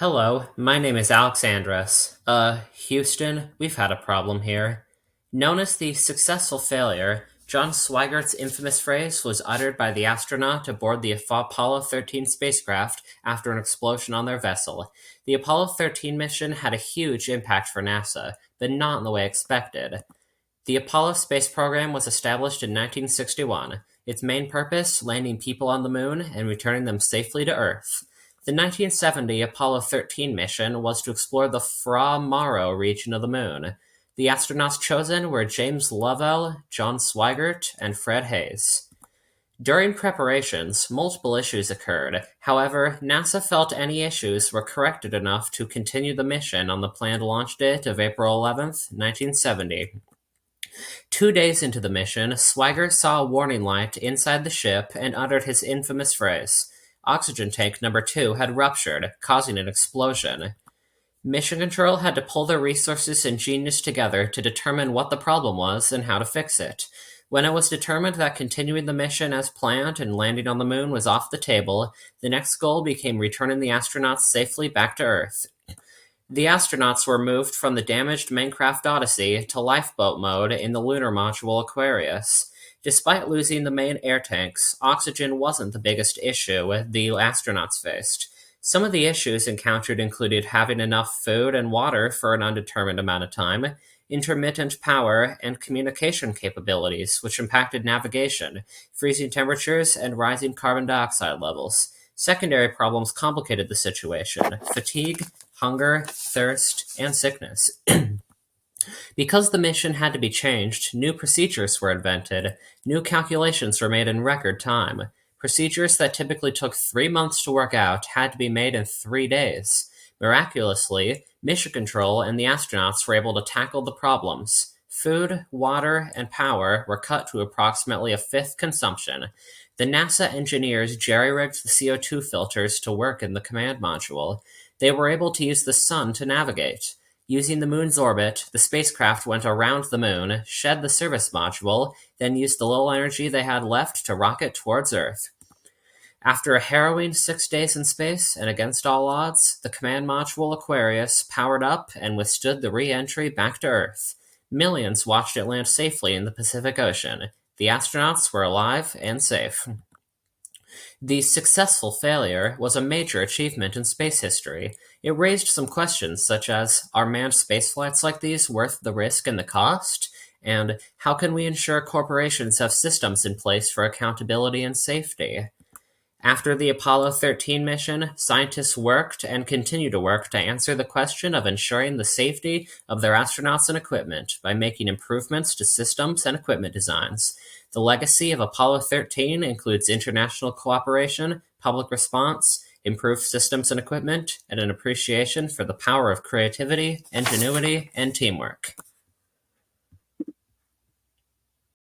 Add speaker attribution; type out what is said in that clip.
Speaker 1: Hello, my name is Andrus. Houston, we've had a problem here. Known as the successful failure, John Swigert's infamous phrase was uttered by the astronaut aboard the Apollo 13 spacecraft after an explosion on their vessel. The Apollo 13 mission had a huge impact for NASA, but not in the way expected. The Apollo space program was established in 1961. Its main purpose, landing people on the moon and returning them safely to Earth. The 1970 Apollo 13 mission was to explore the Fra Mauro region of the moon. The astronauts chosen were James Lovell, John Swigert, and Fred Hayes. During preparations, multiple issues occurred. However, NASA felt any issues were corrected enough to continue the mission on the planned launch date of April 11, 1970. 2 days into the mission, Swigert saw a warning light inside the ship and uttered his infamous phrase. Oxygen tank number 2 had ruptured, causing an explosion. Mission Control had to pull their resources and genius together to determine what the problem was and how to fix it. When it was determined that continuing the mission as planned and landing on the moon was off the table, the next goal became returning the astronauts safely back to Earth. The astronauts were moved from the damaged Minecraft Odyssey to lifeboat mode in the lunar module Aquarius. Despite losing the main air tanks, oxygen wasn't the biggest issue the astronauts faced. Some of the issues encountered included having enough food and water for an undetermined amount of time, intermittent power, and communication capabilities, which impacted navigation, freezing temperatures, and rising carbon dioxide levels. Secondary problems complicated the situation: fatigue, hunger, thirst, and sickness. Because the mission had to be changed, new procedures were invented. New calculations were made in record time. Procedures that typically took 3 months to work out had to be made in 3 days. Miraculously, Mission Control and the astronauts were able to tackle the problems. Food, water, and power were cut to approximately a fifth consumption. The NASA engineers jerry-rigged the CO2 filters to work in the command module. They were able to use the sun to navigate. Using the moon's orbit, the spacecraft went around the moon, shed the service module, then used the little energy they had left to rocket towards Earth. After a harrowing 6 days in space, and against all odds, the command module Aquarius powered up and withstood the re-entry back to Earth. Millions watched it land safely in the Pacific Ocean. The astronauts were alive and safe. The successful failure was a major achievement in space history. It raised some questions such as, are manned spaceflights like these worth the risk and the cost? And how can we ensure corporations have systems in place for accountability and safety? After the Apollo 13 mission, scientists worked and continue to work to answer the question of ensuring the safety of their astronauts and equipment by making improvements to systems and equipment designs. The legacy of Apollo 13 includes international cooperation, public response, improved systems and equipment, and an appreciation for the power of creativity, ingenuity, and teamwork.